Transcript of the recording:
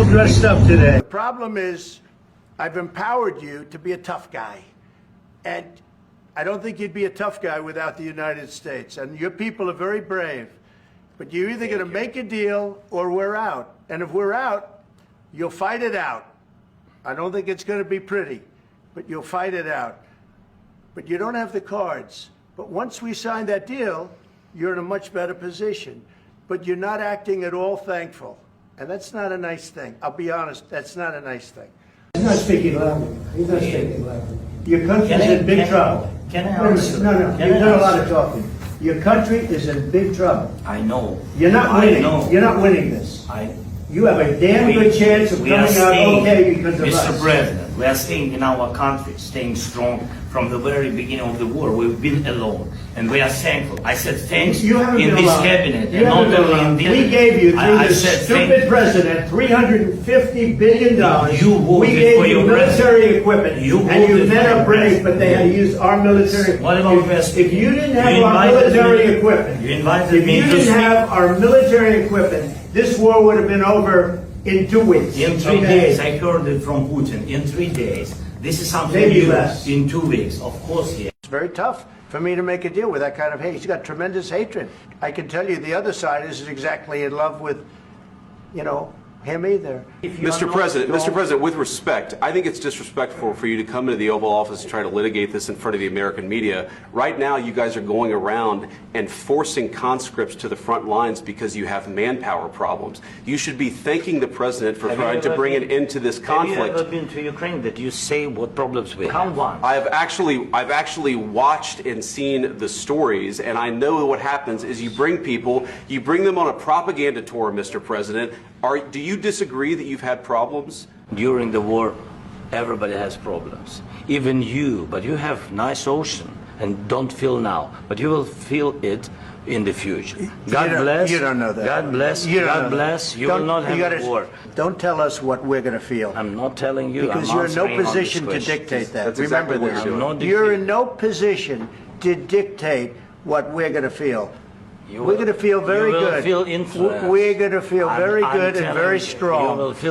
all dressed up today. The problem is, I've empowered you to be a tough guy. And I don't think you'd be a tough guy without the United States. And your people are very brave. But you're either going to make a deal or we're out. And if we're out, you'll fight it out. I don't think it's going to be pretty, but you'll fight it out. But you don't have the cards. But once we sign that deal, you're in a much better position. But you're not acting at all thankful. And that's not a nice thing. I'll be honest, that's not a nice thing. He's not speaking loudly. He's not speaking loudly. Your country's in big trouble. Can I answer? No, you've done a lot of talking. Your country is in big trouble. I know. You're not winning. You're not winning this. You have a damn good chance of coming out okay because of us. Mr. President, we are staying in our country, staying strong from the very beginning of the war. We've been alone, and we are thankful. I said thanks in this cabinet, and not only in this. We gave you, through this stupid president, $350 billion. We gave you military equipment, and you men are brave, but they had to use our military. What about if you didn't have our military equipment, this war would have been over in 2 weeks. In 3 days, I heard it from Putin. In 3 days. This is something new. In 2 weeks, of course, yes. It's very tough for me to make a deal with that kind of hate. He's got tremendous hatred. I can tell you the other side isn't exactly in love with, him either. Mr. President, with respect, I think it's disrespectful for you to come into the Oval Office and try to litigate this in front of the American media. Right now, you guys are going around and forcing conscripts to the front lines because you have manpower problems. You should be thanking the President for trying to bring an end to this conflict. Have you ever been to Ukraine that you say what problems we have? Count one. I've actually watched and seen the stories, and I know what happens is you bring people, you bring them on a propaganda tour, Mr. President. Do you disagree that you've had problems? During the war, everybody has problems. Even you, but you have nice ocean and don't feel now, but you will feel it in the future. God bless. You don't know that. God bless. God bless. You will not have a war. Don't tell us what we're going to feel. I'm not telling you. Because you're in no position to dictate that. Remember this. You're in no position to dictate what we're going to feel. We're going to feel very good. You will feel influence. We're going to feel very good and very strong. You will feel